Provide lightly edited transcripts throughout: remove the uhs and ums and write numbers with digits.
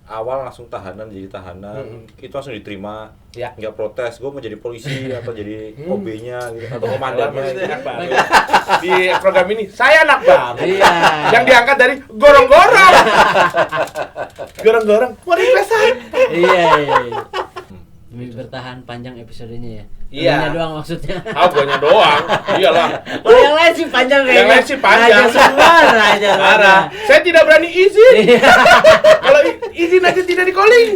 awal langsung tahanan jadi tahanan, itu langsung diterima, Ya. nggak protes, gue mau jadi polisi atau jadi OB-nya gitu, atau komandannya gitu. Anak baru. Di program ini saya anak baru. Iya. Yang diangkat dari gorong-gorong. Gorong-gorong. Mau request apa? Iya. Demi bertahan panjang episodenya ya. Iya. Guanya doang maksudnya. Ah, guanya doang. Iyalah. Kalau yang lain sih panjang kayaknya. Yang lain sih panjang. Raja semua, raja. Parah. Saya tidak berani izin. Iya. Kalau izin aja tidak di calling.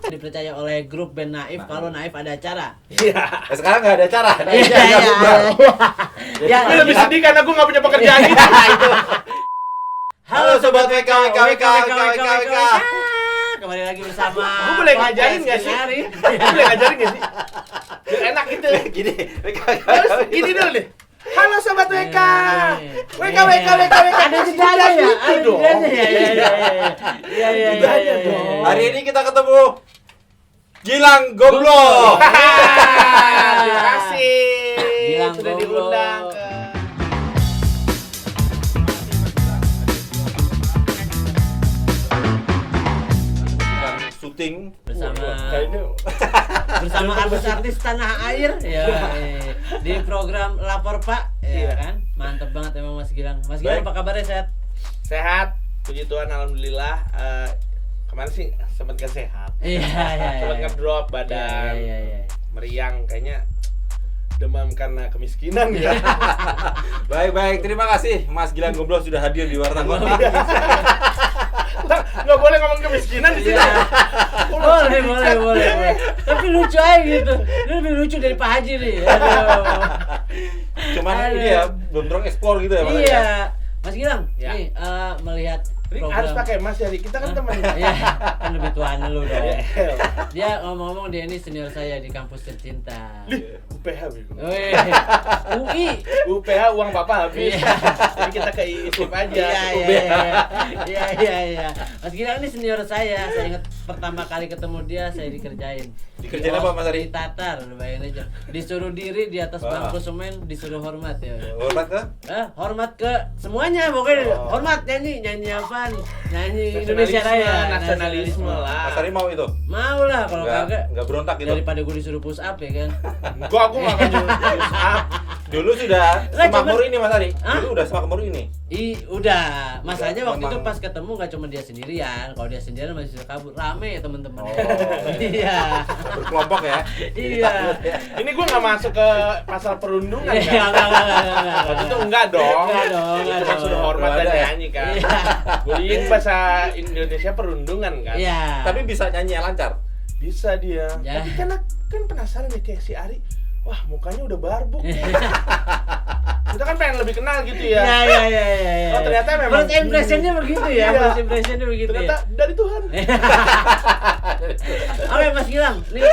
Dipercaya oleh grup band Naif kalau Naif ada acara. Iya. Sekarang nggak ada cara. Iya. Gue lebih sedih karena gue nggak punya pekerjaan itu. Halo sobat WK. Kembali lagi bersama. Gue boleh ngajarin nggak sih? Gue boleh ngajarin nggak sih? Biar enak gitu. Gini, Terus gini dulu deh. Halo sobat WK. WK. Ada jedanya ya? Gitu Ada dong. jedanya ya? Iya. Jedanya dong. hari ini kita ketemu Gilang Goblok. Terima kasih. Gilang Sudah Goblok. diundang ke Syuting bersama artis-artis tanah air ya. Di program Lapor Pak ya Iya. kan. Mantep banget emang Mas Gilang. Mas Gilang Baik. apa kabarnya, sehat? sehat. Puji Tuhan, alhamdulillah. Kemarin sih sempat gak sehat. Iya. Sempat ngedrop badan. Iya. Meriang kayaknya demam karena kemiskinan ya. Baik, terima kasih Mas Gilang Goblok sudah hadir di Warta Kota. Nggak boleh ngomong kemiskinan di sini. Iya. Boleh. Tapi lucu aja gitu. Ini lebih lucu dari Pak Haji nih. Aduh. Cuman Aduh. ini ya belum terus explore gitu ya Mas. Iya. Mas Gilang, Ya. nih melihat Ini program. harus pakai Mas ya, kita kan teman. Iya, kan lebih tuaan lu dong. Ya, Dia ngomong-ngomong dia ini senior saya di kampus tercinta. UPH bego. Wih, UI. UPH uang Bapak habis. Iya. Jadi kita ke ISIP aja. Iya. Mas Gilang ini senior saya. Saya ingat pertama kali ketemu dia saya dikerjain. Dikerjain apa, Mas Ari? Ditatar, bayangin aja. Disuruh diri di atas Wah. bangku semen, disuruh hormat ya. Hormat ke? Hormat ke semuanya pokoknya. Oh. Hormat nyanyi apaan? Nyanyi Indonesia Raya. Nasionalisme lah. Mas Ari mau itu? Mau lah kalau kagak. Nggak berontak gitu. Daripada gue disuruh push up ya kan. Aku nggak akan nyuruh up. Dulu sudah Lah, semakmur cuman- ini Mas Ari. Hah? Dulu udah semakmur ini. Udah. Masalahnya waktu itu memang- pas ketemu nggak cuma dia sendirian. Kalau dia sendirian masih sudah kabur. Rame ya teman-teman. Oh. Iya. Berkelompok ya. Iya. Ini gue nggak masuk ke pasal perundungan Iya, kan? enggak. Waktu itu enggak dong. Enggak dong, enggak Cuma dong. suruh hormat dan Nggak ada ya? nyanyi kan. Iya. Bullying bahasa Indonesia perundungan kan. Iya. Tapi bisa nyanyi yang lancar. Bisa dia. Ya. Tapi kan penasaran ya kayak si Ari. Wah, mukanya udah barbuk. Kita kan pengen lebih kenal gitu ya. Iya. Oh, ternyata memang First impression-nya begitu ya. Iya. First impression-nya begitu Ternyata ya. dari Tuhan. Oke Mas Gilang, nih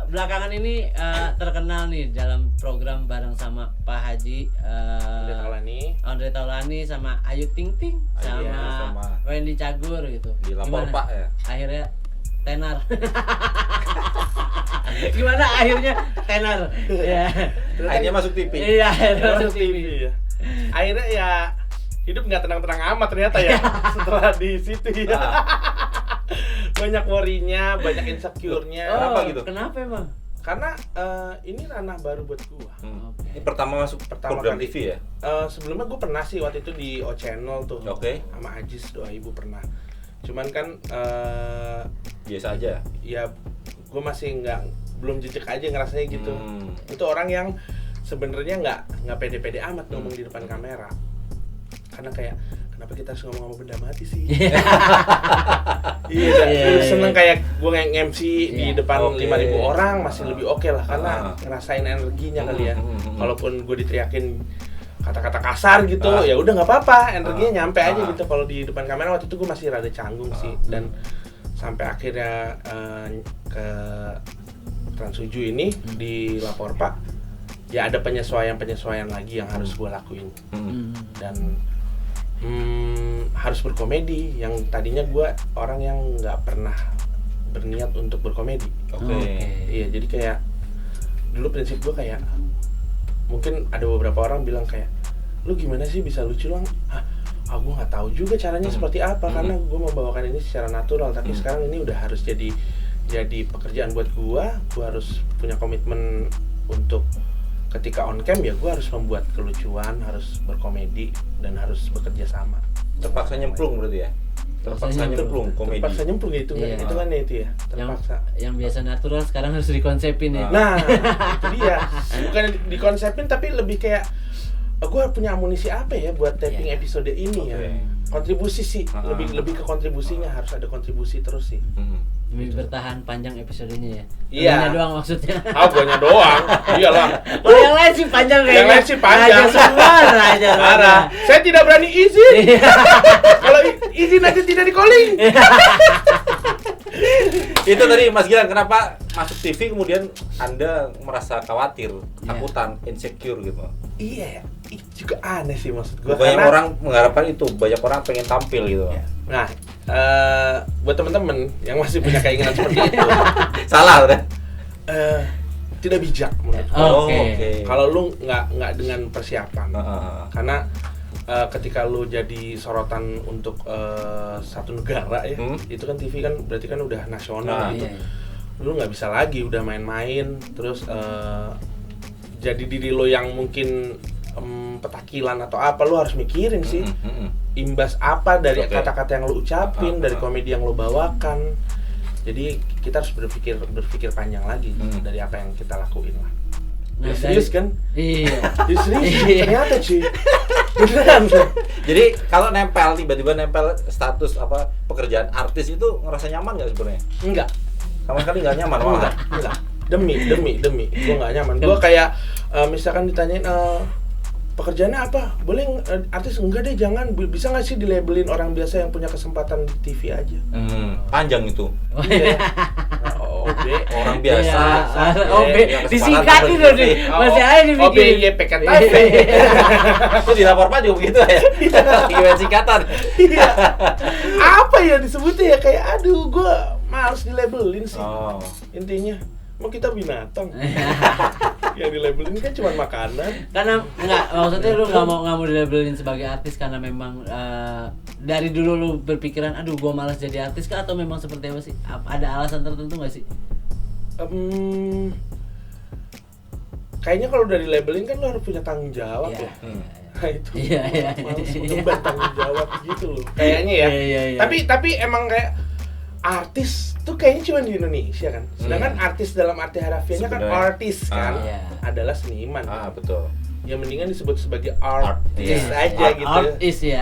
belakangan ini terkenal nih dalam program bareng sama Pak Haji, Udah tahu lah nih. Andre Taulani sama Ayu Ting Ting sama, Iya, sama Wendy Cagur gitu. Di Lapor Gimana? Pak ya. Akhirnya tenar. Gimana akhirnya tenar? Ya. Akhirnya masuk TV. Iya, akhirnya masuk TV TV. ya. Akhirnya ya hidup nggak tenang-tenang amat ternyata ya setelah di situ ya. Banyak worry-nya, banyak insecure-nya. Kenapa gitu? Kenapa emang? Karena ini ranah baru buat gua. Oke. Ini pertama masuk Pertama program kali. TV ya. Sebelumnya gua pernah sih waktu itu di O Channel tuh. Oke. Sama Ajis doa ibu pernah. Cuman kan Biasa aja. ya gua masih belum jejak aja ngerasanya gitu. Itu orang yang sebenarnya nggak pede-pede amat ngomong di depan kamera. Karena kayak kenapa kita harus ngomong sama benda mati sih? Iya, Iya. seneng kayak gue nge-MC di Iya. depan Oke. 5.000 orang masih lebih oke lah karena Ah. ngerasain energinya kali ya. Hmm. Kalaupun gue diteriakin kata-kata kasar gitu, Ah. ya udah nggak apa-apa, energinya Ah. nyampe aja Ah. gitu. Kalau di depan kamera waktu itu gue masih rada canggung sih dan sampai akhirnya ke Trans 7 ini di Lapor Pak, ya ada penyesuaian lagi yang harus gue lakuin dan harus berkomedi yang tadinya gue orang yang nggak pernah berniat untuk berkomedi. Oke. Iya, jadi kayak dulu prinsip gue kayak mungkin ada beberapa orang bilang kayak lu gimana sih bisa lucu Lang? Hah? gue nggak tahu juga caranya seperti apa karena gue membawakan ini secara natural. Tapi sekarang ini udah harus jadi pekerjaan buat gue harus punya komitmen untuk ketika on cam ya gue harus membuat kelucuan, harus berkomedi dan harus bekerja sama. Terpaksa nyemplung berarti ya? Terpaksa nyemplung komedi. Terpaksa nyemplung itu kan, Iya. itu kan ya itu ya, terpaksa. Yang biasa natural sekarang harus dikonsepin ya. Nah, itu dia. Bukan dikonsepin tapi lebih kayak gue punya amunisi apa ya buat taping episode ini ya. Kontribusi sih, lebih ke kontribusinya, harus ada kontribusi terus sih. Demi bertahan panjang episodenya ya. Iya. Guanya doang maksudnya. Guanya doang. Iyalah. Oh, yang lain sih panjang kayaknya. Yang lain sih panjang. Raja semua, raja. Parah. Saya tidak berani izin. Kalau izin aja tidak di calling. Itu tadi Mas Gilang, kenapa masuk TV kemudian Anda merasa khawatir, takutan, insecure gitu? Iya, itu juga aneh sih maksud gue. Banyak orang mengharapkan itu, banyak orang pengen tampil gitu. Nah, buat teman-teman yang masih punya keinginan seperti itu, Salah udah. tidak bijak menurut gue. Oke. Kalau lu nggak dengan persiapan, karena ketika lu jadi sorotan untuk satu negara ya, itu kan TV kan berarti kan udah nasional gitu. Lu nggak bisa lagi udah main-main terus jadi diri lo yang mungkin petakilan atau apa, lu harus mikirin sih imbas apa dari kata-kata yang lu ucapin, dari komedi yang lu bawakan. Jadi kita harus berpikir panjang lagi dari apa yang kita lakuin lah. Nah, serius kan? Iya. Serius ternyata cuy. Beneran. Jadi kalau tiba-tiba nempel status apa pekerjaan artis itu ngerasa nyaman nggak sebenarnya? Enggak. Sama sekali nggak nyaman malah. Enggak. Demi. Gue nggak nyaman. Gue kayak misalkan ditanyain pekerjaannya apa? Boleh artis? Enggak deh, jangan. Bisa nggak sih dilabelin orang biasa yang punya kesempatan di TV aja? Panjang itu. Iya. Orang biasa. OB disingkatin loh nih. Masih aja dibikin. OBYPKTV. Itu di lapor Pak juga begitu ya. Gimana singkatan? Iya. Apa ya disebutnya ya, kayak aduh gue males dilabelin sih. Intinya mau kita binatang. Yang dilabelin kan cuma makanan. Karena maksudnya lu nggak mau dilabelin sebagai artis karena memang dari dulu lu berpikiran aduh gua malas jadi artis kah, atau memang seperti apa sih? Ada alasan tertentu nggak sih? Kayaknya kalau udah dilabelin kan lu harus punya tanggung jawab ya. Nah itu. Iya. Males mengemban tanggung jawab gitu loh. Kayaknya ya. Iya. Tapi emang kayak artis tuh kayaknya cuma di Indonesia kan. Sedangkan artis dalam arti harafiahnya kan artis kan, adalah seniman. Betul. Ya mendingan disebut sebagai artis aja gitu. Artis ya.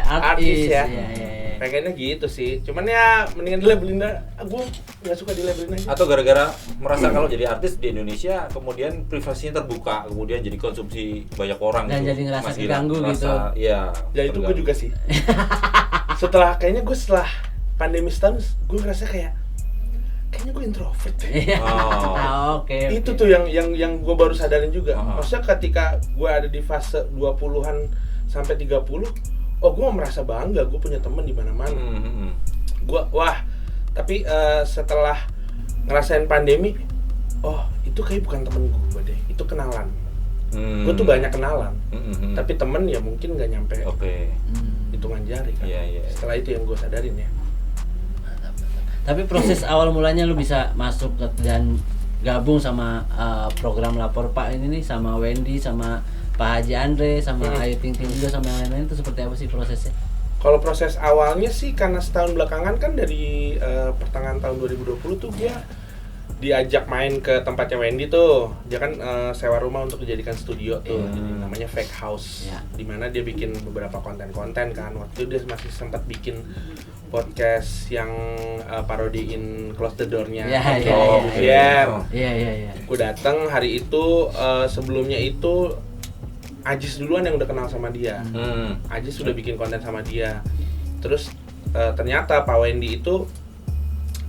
Iya. Pengennya gitu sih. Cuman ya mendingan dilabelin dah. Gue nggak suka dilabelin aja. Atau gara-gara merasa kalau jadi artis di Indonesia kemudian privasinya terbuka, kemudian jadi konsumsi banyak orang dan gitu. jadi ngerasa Mas Gilang terganggu gitu. Iya. Ya itu gue juga sih. Setelah pandemi setahun, gue ngerasa kayaknya gue introvert. Oke. Itu tuh yang gue baru sadarin juga. Maksudnya ketika gue ada di fase 20-an sampai 30, gue merasa bangga gue punya teman di mana-mana. Tapi setelah ngerasain pandemi, itu kayak bukan temen gue deh, itu kenalan. Gue tuh banyak kenalan, tapi temen ya mungkin nggak nyampe hitungan jari kan. Setelah itu yang gue sadarin ya. Tapi proses awal mulanya lu bisa masuk dan gabung sama program Lapor Pak ini nih, sama Wendy, sama Pak Haji Andre, sama Ayu Ting Ting juga, sama yang lain-lain, itu seperti apa sih prosesnya? Kalau proses awalnya sih karena setahun belakangan kan dari pertengahan tahun 2020 tuh gue diajak main ke tempatnya Wendy tuh. Dia kan sewa rumah untuk dijadikan studio tuh, jadi namanya Fake House. Dimana dia bikin beberapa konten-konten kan. Waktu itu dia masih sempat bikin podcast yang parodiin Close the Door-nya. Iya. Gue datang hari itu, sebelumnya itu Ajis duluan yang udah kenal sama dia. Ajis sudah bikin konten sama dia. Terus ternyata Pak Wendy itu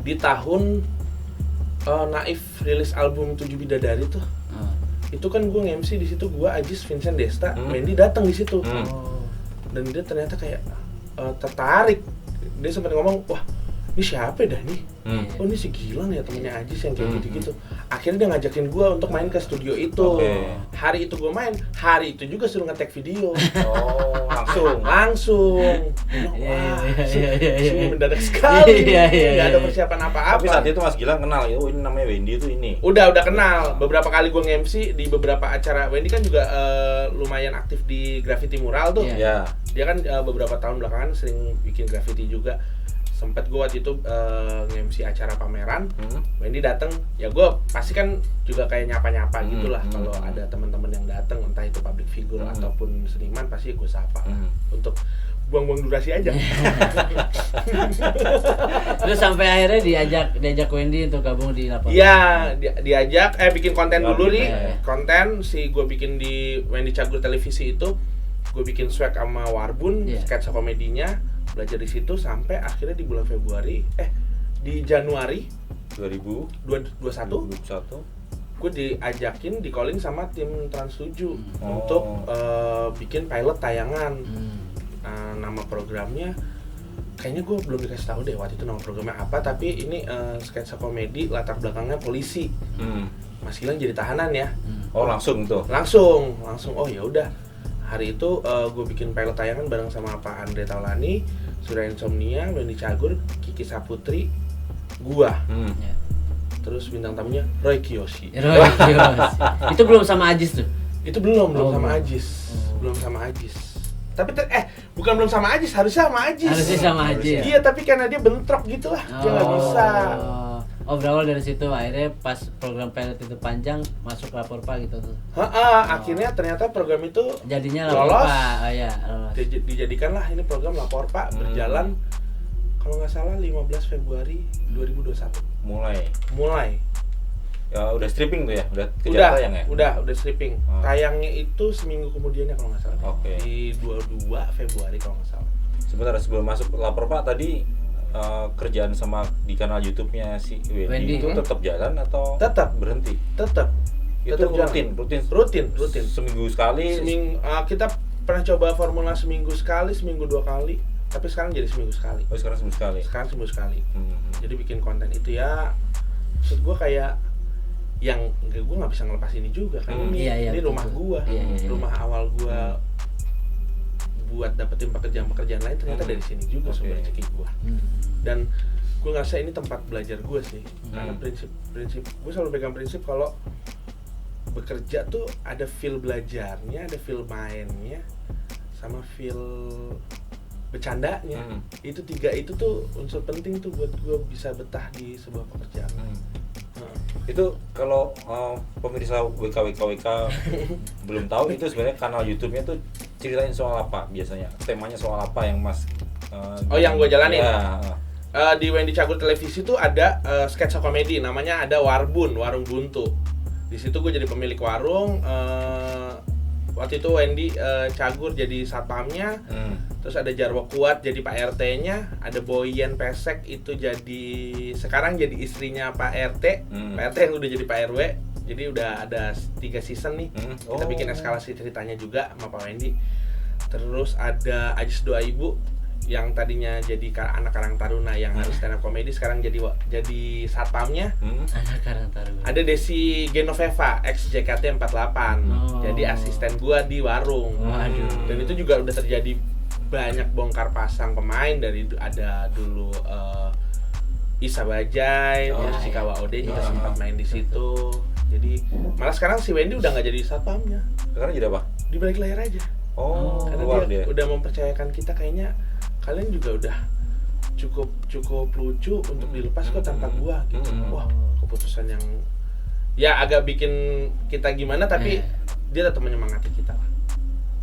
di tahun Naif rilis album 7 Bidadari tuh. Itu kan gue nge-MC di situ, gue Ajis, Vincent Desta, Wendy datang di situ. Dan dia ternyata kayak tertarik. Dia sempat ngomong, wah ini siapa dah nih? Oh ini si Gilang ya, temennya Ajis yang kayak gitu-gitu. Akhirnya dia ngajakin gue untuk main ke studio itu. Hari itu gue main, hari itu juga suruh nge-tag video. Oh, langsung. Iya, Sungguh mendadak sekali. Gak ada persiapan apa-apa. Tapi saat itu Mas Gilang kenal ya, oh ini namanya Wendy itu ini. Udah kenal. Beberapa kali gue nge-MC di beberapa acara. Wendy kan juga lumayan aktif di graffiti mural tuh. Iya. Dia kan beberapa tahun belakangan sering bikin graffiti juga. Sempet gue waktu itu nge-MC acara pameran, Wendy dateng, ya gue pasti kan juga kayak nyapa-nyapa gitulah. Kalau ada teman-teman yang dateng, entah itu public figure ataupun seniman, pasti gue sapa untuk buang-buang durasi aja. Terus sampai akhirnya diajak Wendy untuk gabung di Lapor. Iya, diajak bikin konten dulu nih. Ya. Konten gue bikin di Wendy Cagur Televisi itu, gue bikin swag sama Warbun, sketsa komedinya. Belajar di situ sampai akhirnya di bulan Februari di Januari 2021 gue diajakin di calling sama tim Trans 7 untuk bikin pilot tayangan. Nama programnya kayaknya gue belum dikasih tahu deh waktu itu nama programnya apa, tapi ini sketsa komedi latar belakangnya polisi. Mas Gilang jadi tahanan ya. Oh langsung tuh. Langsung. Oh ya udah. Hari itu gue bikin pilot tayangan bareng sama Pak Andre Taulani, Surya Insomnia, Wendy Cagur, Kiki Saputri, gua. Terus bintang tamunya Roy Kiyoshi. Itu belum sama Ajis tuh? Itu belum sama Ajis. Belum sama Ajis. Tapi bukan belum sama Ajis, harusnya sama Ajis. Harusnya sama Ajis. Iya, tapi karena dia bentrok gitu lah, dia nggak bisa. Oh, berawal dari situ akhirnya pas program pilot itu panjang masuk Lapor Pak gitu tuh. Akhirnya ternyata program itu jadinya Lapor Pak. Oh ya, lolos. Dijadikanlah ini program Lapor Pak berjalan kalau nggak salah 15 Februari 2021. Mulai. Ya udah stripping tuh ya, udah tayang ya? Udah stripping. Tayangnya itu seminggu kemudiannya kalau nggak salah. Di 22 Februari kalau nggak salah. Sebentar sebelum masuk Lapor Pak tadi kerjaan sama di kanal YouTube-nya si Wendy itu tetap jalan atau tetap berhenti? Tetap. Itu rutin. Seminggu sekali. Kita pernah coba formula seminggu sekali, seminggu 2 kali. Tapi sekarang jadi seminggu sekali. Oh, sekarang seminggu sekali. Jadi bikin konten itu ya, maksud gue kayak yang gue nggak bisa ngelepas ini juga kan. Ini rumah gue, rumah awal gue buat dapetin pekerjaan lain ternyata dari sini juga sumber rezeki gue. Dan gue ngerasa ini tempat belajar gue sih. Karena prinsip gue selalu pegang prinsip kalau bekerja tuh ada feel belajarnya, ada feel mainnya, sama feel bercandanya. Itu 3 itu tuh unsur penting tuh buat gue bisa betah di sebuah pekerjaan. Itu kalau pemirsa WK belum tahu, itu sebenarnya kanal YouTube-nya tuh ceritain soal apa biasanya? Temanya soal apa yang Mas yang gue jalanin? Ya. Di Wendy Cagur Televisi tuh ada sketsa komedi namanya ada Warbun, Warung Buntu. Di situ gue jadi pemilik warung. Waktu itu Wendy Cagur jadi satpamnya. Terus ada Jarwo Kuat jadi Pak RT-nya, ada Boyan Pesek itu sekarang jadi istrinya Pak RT. Pak RT yang udah jadi Pak RW. Jadi udah ada 3 season nih. Kita bikin eskalasi ceritanya juga sama Pak Wendy. Terus ada Ajis Doa Ibu yang tadinya jadi anak Karang Taruna yang harus stand up comedy, sekarang jadi satpamnya. Anak Karang Taruna. Ada Desi Genoveva ex JKT48. Jadi asisten gua di warung. Dan itu juga udah terjadi banyak bongkar pasang pemain dari ada dulu Isa Bajai, si Kawa Ode juga sempat main di situ. Jadi malah sekarang si Wendy udah nggak jadi satpamnya. Sekarang jadi apa? Di balik layar aja. Karena dia udah mempercayakan kita, kayaknya kalian juga udah cukup lucu untuk dilepas kok tanpa gua gitu. Wah, keputusan yang ya agak bikin kita gimana, tapi dia tetap menyemangati kita lah.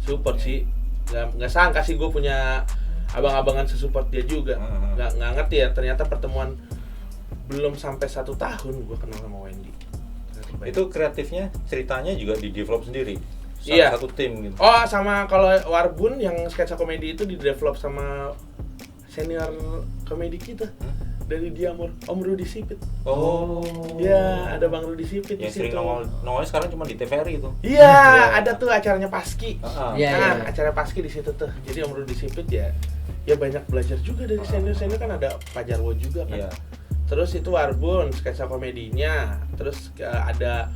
Support sih. Nggak sangka sih gue punya abang-abangan sesupport dia juga. Nggak ngerti ya, ternyata pertemuan belum sampai 1 tahun gue kenal sama Wendy. Itu kreatifnya, ceritanya juga di develop sendiri? Satu tim gitu? Oh, sama kalau Warbun yang sketsa komedi itu di develop sama senior komedi kita. Dari Diamor, Om Rudi Sipit. Ya, ada Bang Rudi Sipit di situ. Yang sering nongolnya sekarang cuma di TVRI itu. Iya, ada tuh acaranya Paski. Iya. Acara Paski di situ tuh. Jadi Om Rudi Sipit ya ya banyak belajar juga dari senior kan, ada Pak Jarwo juga kan. Iya. Terus itu Warbun, sketsa komedinya. Terus ada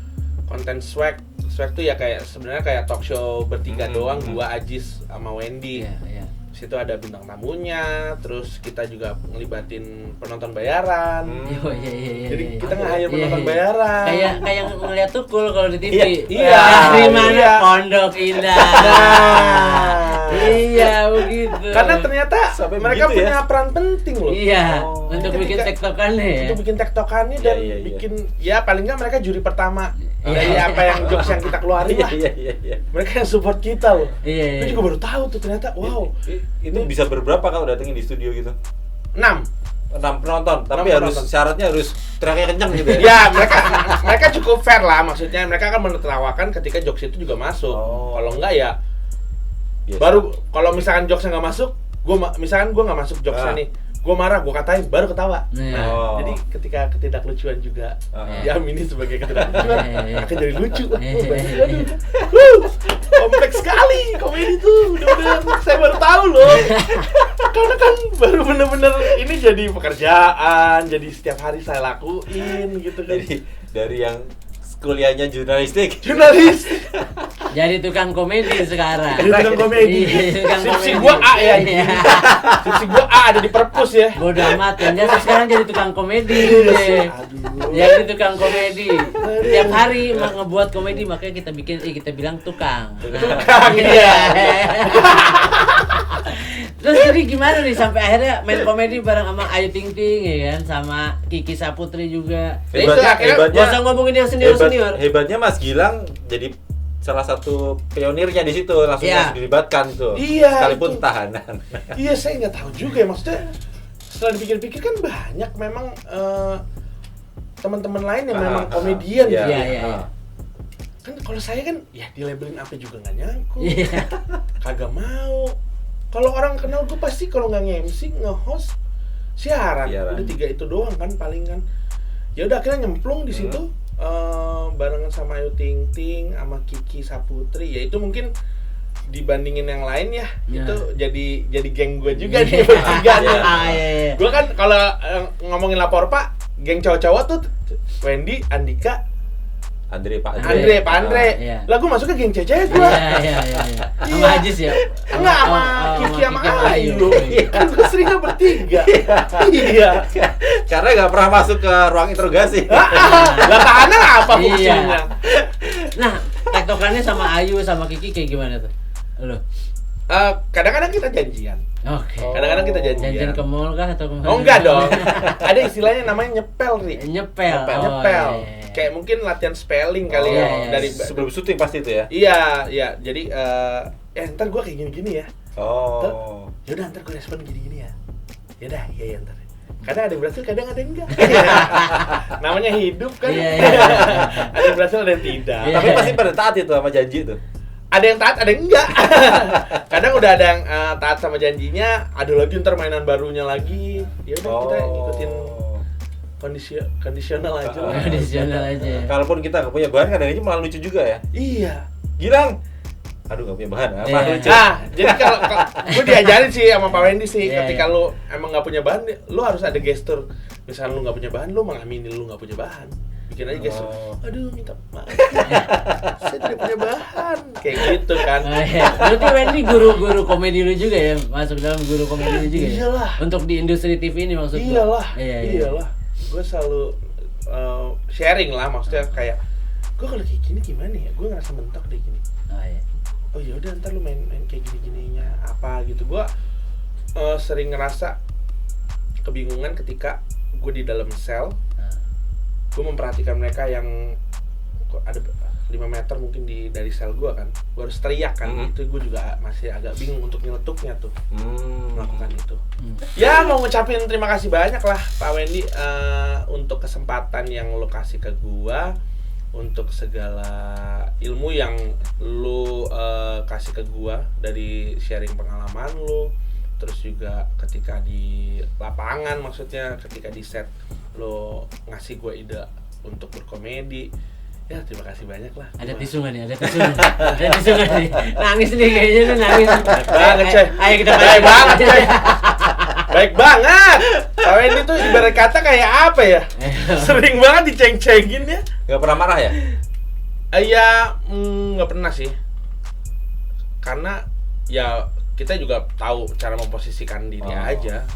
konten swag tuh ya kayak sebenarnya kayak talk show bertiga doang, gua, Ajis sama Wendy. Iya. Situ ada bintang tamunya, terus kita juga ngelibatin penonton bayaran. Iya. Jadi kita nge-hire penonton bayaran. Kayak ngeliat Tukul kalau di TV. Iya. Dari mana Iya. Pondok Indah. Iya begitu. Karena ternyata Sampai mereka begitu punya peran penting loh. Iya, Oh. untuk Ketika- bikin tektokannya ya. Untuk bikin tektokannya dan Iya. bikin ya paling nggak mereka juri pertama Iya. dari apa yang jokes yang kita keluarin lah. Iya. Mereka yang support kita loh. Iya. Gue juga baru tahu tuh ternyata wow. Itu bisa berberapa kalau datengin di studio gitu? 6. 6 penonton, tapi 6 harus penonton. syaratnya harus teriaknya kencang gitu ya? Ya mereka cukup fair lah, maksudnya mereka akan menertawakan ketika jokes itu juga masuk. Oh. Kalau enggak ya Biasa. baru kalau misalkan jokesnya nggak masuk, misalkan gue nggak masuk jokesnya Ah. nih, gue marah, gue katain, baru ketawa. Iya. Nah, Oh. jadi ketika ketidaklucuan juga diamini sebagai ketidaklucuan, Iya. akan jadi lucu. Iya. Kompleks sekali komedi tuh, bener-bener saya baru tahu loh. Karena kan baru bener-bener ini jadi pekerjaan, jadi setiap hari saya lakuin gitu kan. Jadi dari yang kuliahnya jurnalistik. Jurnalis, Jadi tukang komedi sekarang. jadi tukang komedi. Iya, tukang Sipsi komedi. gua A ya. Iya. Sipsi gua A ada di perpus ya. Bodoh amat ya. Jadi sekarang jadi tukang komedi. Iya. Aduh. Jadi tukang komedi. Tiap hari ngebuat komedi, makanya kita bilang tukang. Tukang, iya. Terus jadi gimana nih sampai akhirnya main komedi bareng sama Ayu Ting Ting ya kan, sama Kiki Saputri juga. Hebatnya- Gak usah ngomongin yang senior. Hebatnya Mas Gilang jadi salah satu pionirnya di situ, langsung Iya. dilibatkan tuh. Iya, Sekalipun itu. tahanan. Iya, saya nggak tahu juga ya, maksudnya setelah dipikir-pikir kan banyak memang teman-teman lain yang memang komedian Iya. gitu. Iya. Kan kalau saya kan ya dilabelin apa juga nggak nyangkut. Iya. Kagak mau. Kalau orang kenal gue pasti kalau nggak nge-MC, nge-host siaran. Siaran. Udah 3 itu doang kan paling kan. Ya udah akhirnya nyemplung di situ barengan sama Ayu Ting Ting sama Kiki Saputri. Ya itu mungkin dibandingin yang lain ya, Ya. itu jadi geng gue juga nih bertiga nih. Iya. Gue kan kalau ngomongin lapor Pak, geng cowok-cowok tuh Wendy, Andika, Pak Andre. Iya. Lah gue masuknya geng cewek gue. Iya. Sama Ajis ya? Enggak, sama Kiki sama Ayu. Kan gue seringnya bertiga. Iya. Karena nggak pernah masuk ke ruang interogasi. Lah tahanan apa Iya. fungsinya? Nah, tektokannya sama Ayu sama Kiki kayak gimana tuh? Lo? Kadang-kadang kita janjian. Oke. Kadang-kadang kita janjian. Janjian ke mall kah atau kemana? Oh enggak dong. Ada istilahnya namanya nyepel, Ri. Nyepel. Nyepel. Iya. Kayak mungkin latihan spelling kali Iya, ya iya. dari sebelum syuting pasti itu ya. Iya. Jadi ntar gue kayak gini-gini ya. Oh. Yaudah ntar gue respon gini-gini ya. Yaudah, iya ntar. Kadang ada yang berhasil, kadang ada yang enggak. Namanya hidup kan. Iya. Ada yang berhasil, ada yang tidak. Iya. Tapi pasti pada taat itu sama janji itu. Ada yang taat, ada yang enggak. Kadang udah ada yang taat sama janjinya, ada lagi ntar mainan barunya lagi. Ya udah kita ikutin kondisional aja lah. Kondisional aja. Kalaupun kita nggak punya bahan, kadang-kadang malah lucu juga ya. Iya. Gilang, aduh nggak punya bahan, apa Iya. lucu. Nah, jadi kalau gue diajarin sih sama Pak Wendy sih, Iya, ketika iya. lu emang nggak punya bahan, lu harus ada gestur. Misalnya lu nggak punya bahan, lu mengamini lu nggak punya bahan. Bikin aja gestur. Oh. Aduh, minta maaf. Saya tidak punya bahan. Kayak gitu kan. Oh, iya. Berarti Wendy guru komedi lu juga ya? Masuk dalam guru komedi lu juga ya? Iyalah. Untuk di industri TV ini maksud gua? Iyalah. Iya. Iyalah. Gue selalu sharing lah, maksudnya kayak gue kalau kayak gini gimana ya? Gue ngerasa mentok deh gini. Oh iya. Oh ya udah ntar lu main kayak gini-gininya apa gitu. Gue sering ngerasa kebingungan ketika gue di dalam sel. Gue memperhatikan mereka yang ada 5 meter mungkin dari sel gue kan. Gue harus teriak kan. Itu gue juga masih agak bingung untuk nyeletuknya tuh. Melakukan itu. Ya mau ngucapin terima kasih banyak lah Pak Wendy untuk kesempatan yang lo kasih ke gua, untuk segala ilmu yang lo kasih ke gua dari sharing pengalaman lo, terus juga ketika di lapangan, maksudnya ketika di set lo ngasih gua ide untuk berkomedi. Ya terima kasih banyak lah. Ada tisu nggak nih? Ada tisu nggak? Ada tisu nggak nih? Nangis nih kayaknya nih nangis. Banget, Coy. Ayo kita Baik banget, Coy. Baik banget. Kau ini tuh ibarat kata kayak apa ya? Sering banget diceng-cengin ya. Nggak pernah marah ya? Ya nggak pernah sih. Karena ya kita juga tahu cara memposisikan diri aja.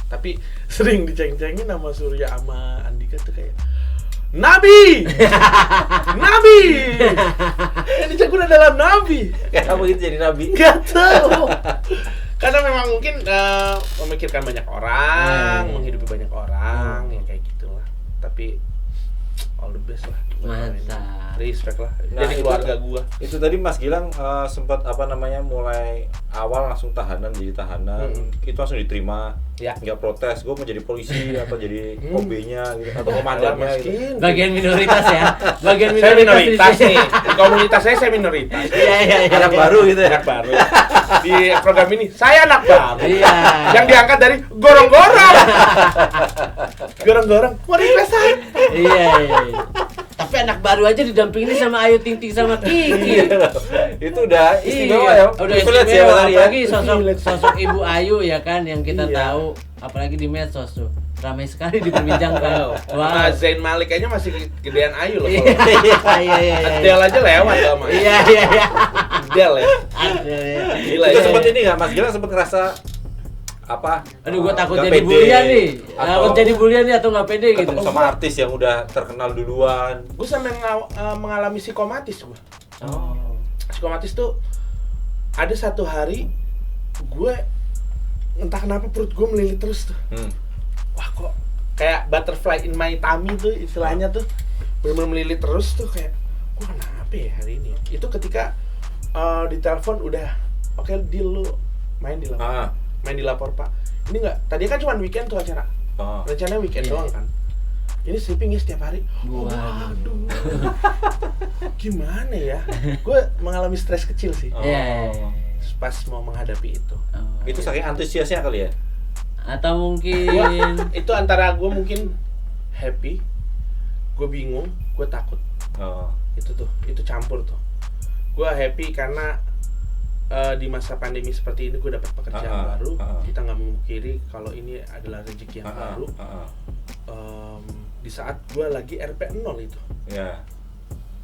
Tapi sering diceng-cengin sama Surya sama Andika tuh kayak Nabi! Nabi! Yang dicengin adalah Nabi. Kenapa gitu jadi nabi? Gak tahu. Karena memang mungkin memikirkan banyak orang, menghidupi banyak orang, ya kayak gitulah. Tapi all the best lah. Mantap. Respect lah. Nah, Jadi keluarga gua. Itu tadi Mas Gilang sempat mulai awal langsung tahanan, jadi tahanan. Itu langsung diterima. Ya. Nggak protes, gue mau jadi polisi atau jadi OB-nya gitu, atau komandannya gitu. Bagian minoritas ya. Bagian Saya minoritas di sini. nih. Di komunitas saya minoritas. Iya. Anak baru gitu ya. Anak baru. Di program ini saya anak baru. Iya. Yang diangkat dari gorong-gorong. Gorong-gorong. Mau request saya. Iya. Tapi anak baru aja didampingin sama Ayu Ting Ting sama Kiki. Itu udah istimewa ya. Udah Privilege istimewa, tadi ya. apalagi sosok Ibu Ayu ya kan yang kita Iya. tahu, apalagi di medsos tuh ramai sekali diperbincangkan. Wah, Zain Malik aja masih gedean Ayu loh. Iya. Adele aja lewat sama. Iya. Adele ya. Ada ya. Gila Itu ya. sempet ini nggak, Mas Gilang sempet ngerasa apa? Aduh, gua takut nggak jadi pede, bulian nih. atau Takut jadi bulian nih atau nggak pede gitu. ketemu sama artis yang udah terkenal duluan. Gue sampai mengalami psikomatis gue. Oh. Psikomatis tuh ada satu hari gue entah kenapa perut gue melilit terus tuh. Wah kok kayak butterfly in my tummy tuh istilahnya tuh benar-benar melilit terus tuh kayak gue kenapa ya hari ini? Itu ketika ditelepon udah oke deal lu main di lapor. Main di lapor Pak. Ini enggak, tadi kan cuma weekend tuh acara. Rencananya weekend doang kan. Ini sleeping ya setiap hari. Waduh. Gimana ya? Gue mengalami stres kecil sih. Iya. Pas mau menghadapi itu. Itu saking antusiasnya kali ya? Atau mungkin Itu antara gue mungkin happy, gue bingung, gue takut. Itu campur tuh. Gue happy karena di masa pandemi seperti ini gue dapat pekerjaan baru. Kita nggak memungkiri kalau ini adalah rezeki yang baru. Di saat gue lagi RP 0 itu. Ya.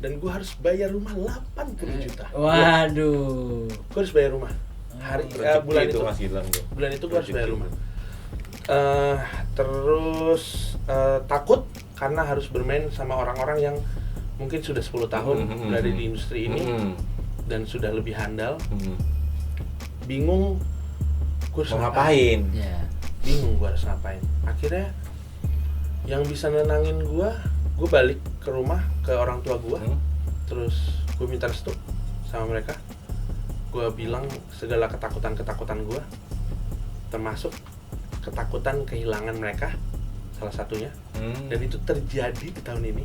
Dan gue harus bayar rumah 80 juta. waduh. Gue harus bayar rumah. Bulan itu. Mas Gilang tuh. Bulan itu gue harus bayar rumah. Terus takut karena harus bermain sama orang-orang yang mungkin sudah 10 tahun berada di industri ini dan sudah lebih handal. Bingung gue harus ngapain? Ya. Bingung gue harus ngapain. Akhirnya yang bisa nenangin gue balik ke rumah ke orang tua gue. Terus gue minta restu sama mereka. Gue bilang segala ketakutan gue, termasuk ketakutan kehilangan mereka salah satunya. Dan itu terjadi di tahun ini.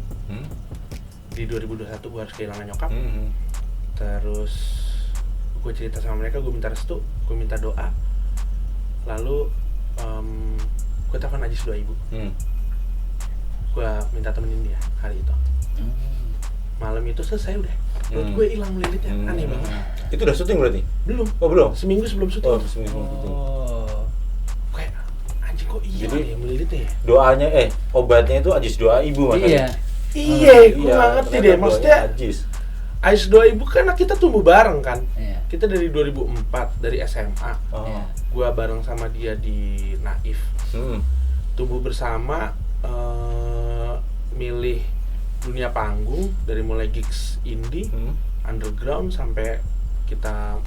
Di 2021 gue harus kehilangan nyokap. Terus gue cerita sama mereka, gue minta restu, gue minta doa. Lalu gue telepon Ajis doa ibu. Gue minta temenin dia hari itu. Malam itu selesai udah. Perut gue hilang melilitnya, aneh banget. Itu udah syuting berarti? Belum. Oh belum? Seminggu sebelum syuting. Seminggu syuting. Kayak anjing kok iya Jadi, ya melilitnya ya. Doanya obatnya itu Ajis doa ibu mas. Iya. Iya, gue nggak ngerti deh. Maksudnya Ajis doa ibu kan kita tumbuh bareng kan. Iya. Kita dari 2004 dari SMA. Iya. Gue bareng sama dia di Naif. Tumbuh bersama, milih dunia panggung dari mulai gigs indie, underground sampai kita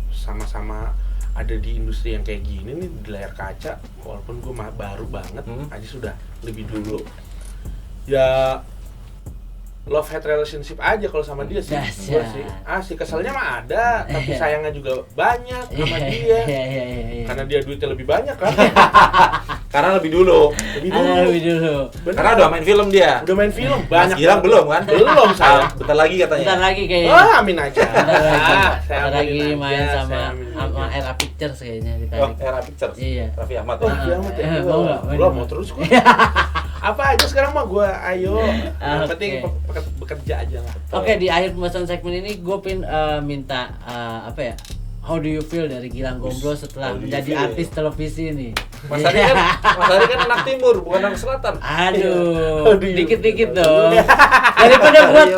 sama-sama ada di industri yang kayak gini nih di layar kaca. Walaupun gue baru banget, Ajis sudah lebih dulu. Ya love hate relationship aja kalau sama dia sih. Gue sih asik, keselnya mah ada, tapi sayangnya juga banyak sama dia. Karena dia duitnya lebih banyak kan. Karena lebih dulu. Lebih dulu. Bener. Karena udah main film dia. Udah main film Mas banyak. Gilang banget. belum kan? Belum saya. Bentar lagi katanya. Bentar lagi kayaknya. Oh, amin aja. Bentar lagi main sama Era Pictures kayaknya Oh, ditarik. Era Pictures. Iya. Raffi Ahmad Oh, ya. iya amat ya. Mau nggak? Gua mau terus gua. Apa aja sekarang mah gua ayo. Yang penting bekerja aja lah. Oke, di akhir pembahasan segmen ini gue minta apa ya? How do you feel dari Gilang Gomblo setelah How do you menjadi feel? artis televisi ini? Mas Ari kan anak timur, bukan anak selatan. Aduh, How do you dikit-dikit feel? dong.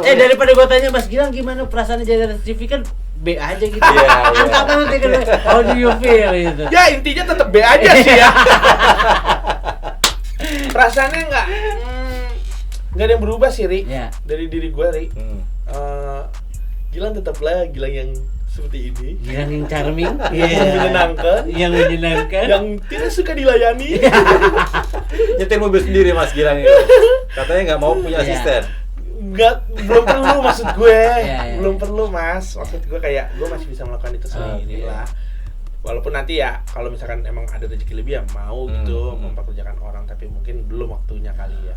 Daripada gua tanya Mas Gilang gimana perasaannya jadi artis TV kan B aja gitu. Iya, iya. Angkat nanti kan how do you feel gitu. Ya intinya tetap B aja sih ya. Perasaannya nggak ada yang berubah sih, Ri. Ya. Dari diri gue, Ri. Hmm. Gilang tetaplah Gilang yang seperti ini. Gilang yang charming, Yang menyenangkan, yang menyenangkan. yang tidak suka dilayani. Nyetir mobil sendiri Mas Gilang itu. Katanya nggak mau punya Iya. asisten. Belum perlu maksud gue. Iya. Belum perlu, Mas. Maksud gue kayak gue masih bisa melakukan itu sendiri Oke. lah. Walaupun nanti ya kalau misalkan emang ada rezeki lebih ya mau gitu mempekerjakan orang, tapi mungkin belum waktunya kali ya.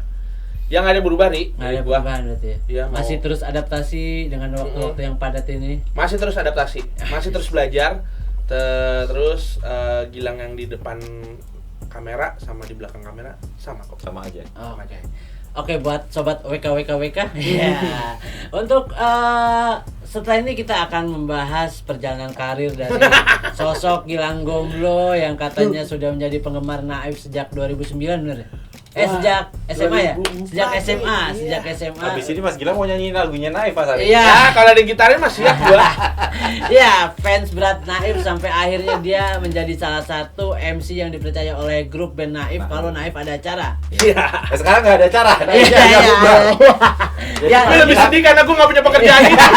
Yang ada berubah nih Nggak dari ada gua. perubahan berarti ya? Iya, Masih mau. terus adaptasi dengan waktu-waktu yang padat ini. Masih terus adaptasi, masih terus belajar. Terus Gilang yang di depan kamera sama di belakang kamera sama kok. Sama aja. Oh, Sama aja. Oke, buat sobat WKWKWK. Ya. Untuk setelah ini kita akan membahas perjalanan karir dari sosok Gilang Gomblo yang katanya sudah menjadi penggemar Naif sejak 2009 bener ya? Sejak SMA ya? 2004, Sejak SMA, iya. sejak SMA. Habis ini Mas Gilang mau nyanyiin lagunya Naif Mas Ari. Iya. Ya, kalau ada gitarin masih siap gua. Ya, fans berat Naif sampai akhirnya dia menjadi salah satu MC yang dipercaya oleh grup band Naif kalau Naif ada acara. Iya. Sekarang nggak ada acara. Iya, iya, iya. Gue lebih sedih karena gue gak punya pekerjaan itu.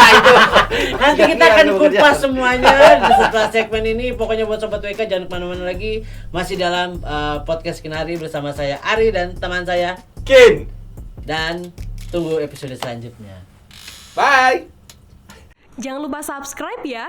Nanti kita Iya, akan iya, kupas iya. semuanya setelah segmen ini. Pokoknya buat Sobat WK jangan kemana-mana lagi. Masih dalam podcast Kinari bersama saya Ari dan teman saya. Kin. Dan tunggu episode selanjutnya. Bye. Jangan lupa subscribe ya.